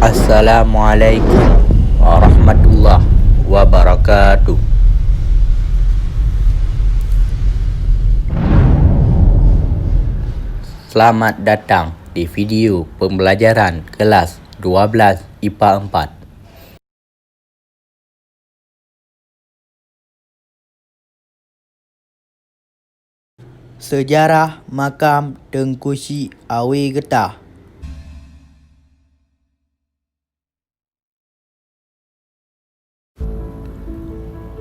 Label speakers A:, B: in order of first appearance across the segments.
A: Assalamualaikum warahmatullahi wabarakatuh. Selamat datang di video pembelajaran kelas 12 IPA 4. Sejarah makam Tengku Syek Awi Getah.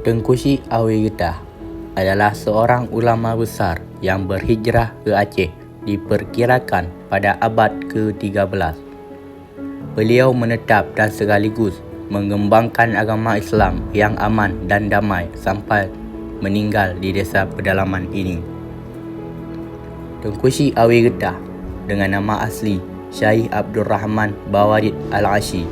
A: Tengku Syek Awi Getah adalah seorang ulama besar yang berhijrah ke Aceh diperkirakan pada abad ke-13. Beliau menetap dan sekaligus mengembangkan agama Islam yang aman dan damai sampai meninggal di desa pedalaman ini. Tengku Syek Awi Getah dengan nama asli Syekh Abdul Rahman Bawarid Al-Ashi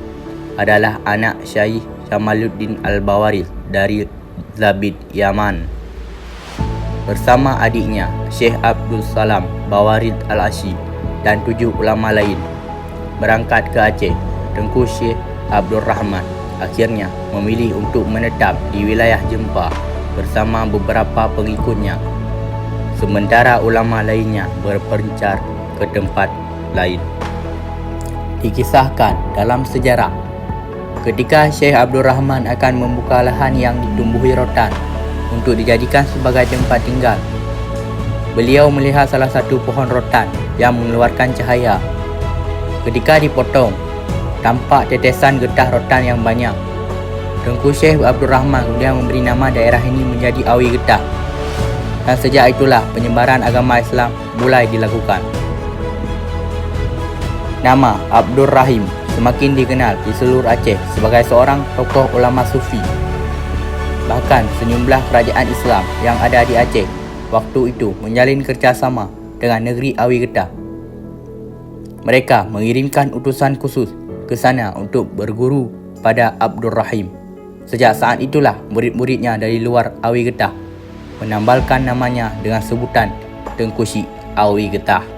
A: adalah anak Syekh Jamaluddin Al-Bawarid dari Zabid, Yaman. Bersama adiknya Syekh Abdul Salam Bawarid Al-Ashi dan 7 ulama lain berangkat ke Aceh. Tengku Syekh Abdul Rahman akhirnya memilih untuk menetap di wilayah Jempa bersama beberapa pengikutnya, sementara ulama lainnya berpencar ke tempat lain. Dikisahkan dalam sejarah, ketika Syekh Abdul Rahman akan membuka lahan yang ditumbuhi rotan untuk dijadikan sebagai tempat tinggal, beliau melihat salah satu pohon rotan yang mengeluarkan cahaya. Ketika dipotong, tampak tetesan getah rotan yang banyak. Tengku Syekh Abdul Rahman kemudian memberi nama daerah ini menjadi Awi Getah. Dan sejak itulah penyebaran agama Islam mulai dilakukan. Nama Abdul Rahim semakin dikenal di seluruh Aceh sebagai seorang tokoh ulama sufi. Bahkan sejumlah kerajaan Islam yang ada di Aceh waktu itu menjalin kerjasama dengan negeri Awi Getah. Mereka mengirimkan utusan khusus ke sana untuk berguru pada Abdul Rahim. Sejak saat itulah murid-muridnya dari luar Awi Getah menambalkan namanya dengan sebutan Tengku Syek Awi Getah.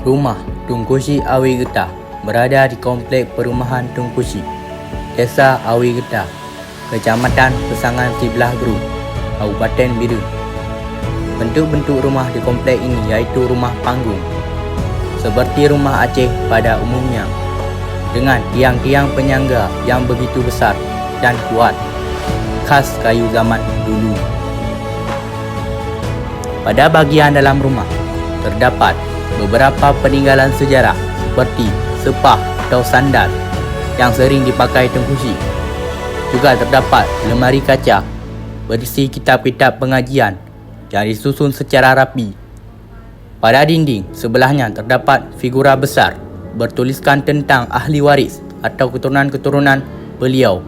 A: Rumah Tengku Syek Awi Getah berada di komplek perumahan Tengku Syek, Desa Awi Getah, Kecamatan Pesangan Sebelah Guru, Kabupaten Biren. Bentuk-bentuk rumah di komplek ini iaitu rumah panggung, seperti rumah Aceh pada umumnya, dengan tiang-tiang penyangga yang begitu besar dan kuat, khas kayu zaman dulu. Pada bagian dalam rumah terdapat beberapa peninggalan sejarah seperti sepah atau sandal yang sering dipakai Tengku Syek. Juga terdapat lemari kaca berisi kitab-kitab pengajian yang disusun secara rapi. Pada dinding sebelahnya terdapat figura besar bertuliskan tentang ahli waris atau keturunan-keturunan beliau.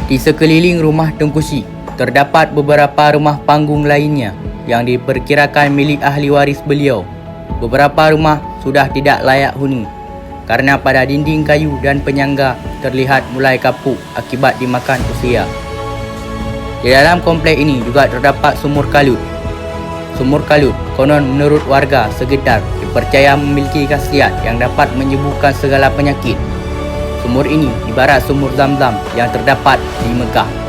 A: Di sekeliling rumah Tengku Syek terdapat beberapa rumah panggung lainnya yang diperkirakan milik ahli waris beliau. Beberapa rumah sudah tidak layak huni karena pada dinding kayu dan penyangga terlihat mulai kapuk akibat dimakan usia. Di dalam komplek ini juga terdapat sumur kalut. Sumur kalut konon menurut warga sekitar dipercaya memiliki khasiat yang dapat menyembuhkan segala penyakit. Sumur ini ibarat sumur Zam-Zam yang terdapat di Mekah.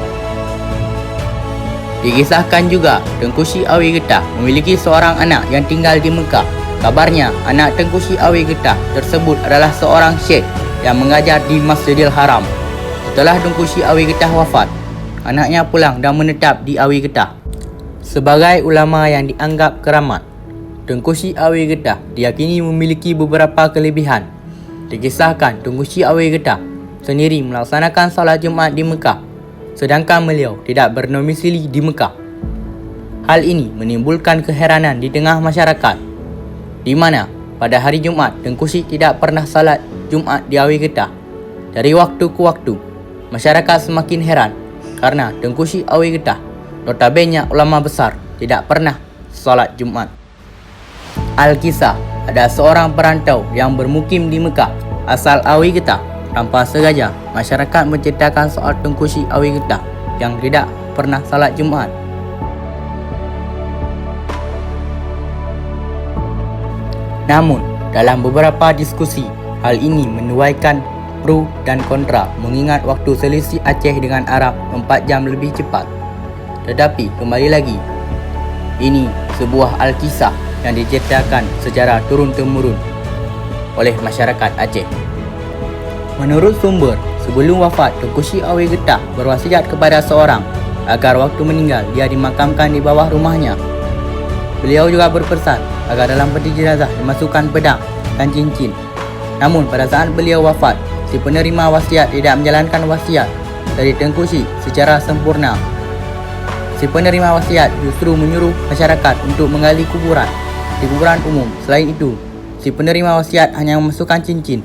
A: Dikisahkan juga Tengku Syek Awi Getah memiliki seorang anak yang tinggal di Mekah. Kabarnya anak Tengku Syek Awi Getah tersebut adalah seorang syekh yang mengajar di Masjidil Haram. Setelah Tengku Syek Awi Getah wafat, anaknya pulang dan menetap di Awi Getah. Sebagai ulama yang dianggap keramat, Tengku Syek Awi Getah diyakini memiliki beberapa kelebihan. Dikisahkan Tengku Syek Awi Getah sendiri melaksanakan salat Jumaat di Mekah, sedangkan beliau tidak bernomisili di Mekah. Hal ini menimbulkan keheranan di tengah masyarakat, di mana pada hari Jumaat Tengku Syek tidak pernah salat Jumaat di Awi Getah. Dari waktu ke waktu, masyarakat semakin heran karena Tengku Syek Awi Getah, notabene ulama besar, tidak pernah salat Jumaat. Alkisah, ada seorang perantau yang bermukim di Mekah asal Awi Getah. Tanpa sengaja, masyarakat menceritakan soal Tengku Syek Awi Getah yang tidak pernah salat Jumaat. Namun, dalam beberapa diskusi, hal ini menuaikan pro dan kontra mengingat waktu selisih Aceh dengan Arab 4 jam lebih cepat. Tetapi kembali lagi, ini sebuah alkisah yang diceritakan secara turun-temurun oleh masyarakat Aceh. Menurut sumber, sebelum wafat, Tengku Syed Awi Getah berwasiat kepada seorang agar waktu meninggal dia dimakamkan di bawah rumahnya. Beliau juga berpesan agar dalam peti jenazah dimasukkan pedang dan cincin. Namun pada saat beliau wafat, si penerima wasiat tidak menjalankan wasiat dari Tengku Syed secara sempurna. Si penerima wasiat justru menyuruh masyarakat untuk menggali kuburan di kuburan umum. Selain itu, si penerima wasiat hanya memasukkan cincin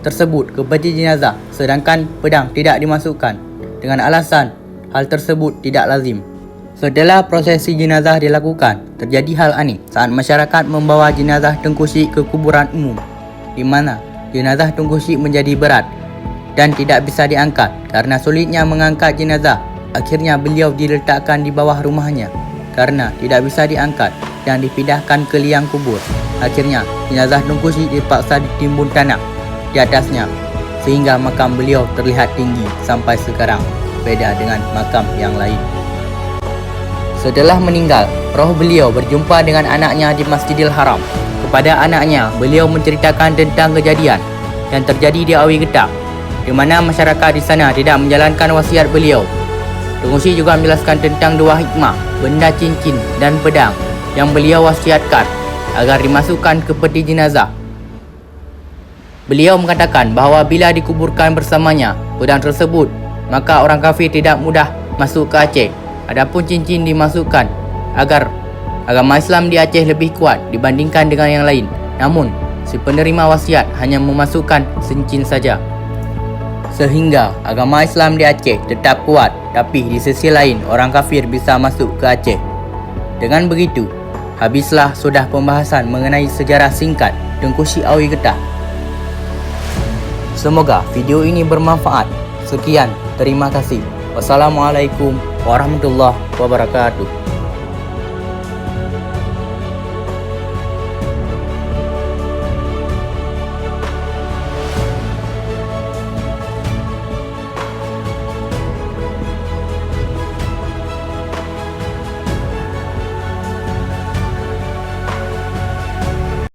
A: tersebut ke peti jenazah sedangkan pedang tidak dimasukkan dengan alasan hal tersebut tidak lazim. Setelah prosesi jenazah dilakukan, terjadi hal aneh saat masyarakat membawa jenazah Tengku Syed ke kuburan umum, di mana jenazah Tengku Syed menjadi berat dan tidak bisa diangkat. Karena sulitnya mengangkat jenazah, akhirnya beliau diletakkan di bawah rumahnya karena tidak bisa diangkat dan dipindahkan ke liang kubur. Akhirnya jenazah Tengku Syed dipaksa ditimbun tanah di atasnya sehingga makam beliau terlihat tinggi sampai sekarang, beda dengan makam yang lain. Setelah meninggal, roh beliau berjumpa dengan anaknya di Masjidil Haram. Kepada anaknya, beliau menceritakan tentang kejadian yang terjadi di Awi Getah, di mana masyarakat di sana tidak menjalankan wasiat beliau. Tengku Syed juga menjelaskan tentang dua hikmah, benda cincin dan pedang yang beliau wasiatkan agar dimasukkan ke peti jenazah. Beliau mengatakan bahawa bila dikuburkan bersamanya pedang tersebut, maka orang kafir tidak mudah masuk ke Aceh. Adapun cincin dimasukkan agar agama Islam di Aceh lebih kuat dibandingkan dengan yang lain. Namun, si penerima wasiat hanya memasukkan cincin saja, sehingga agama Islam di Aceh tetap kuat, tapi di sisi lain orang kafir bisa masuk ke Aceh. Dengan begitu, habislah sudah pembahasan mengenai sejarah singkat Tengku Syed Awi Getah. Semoga video ini bermanfaat. Sekian, terima kasih. Wassalamualaikum warahmatullahi wabarakatuh.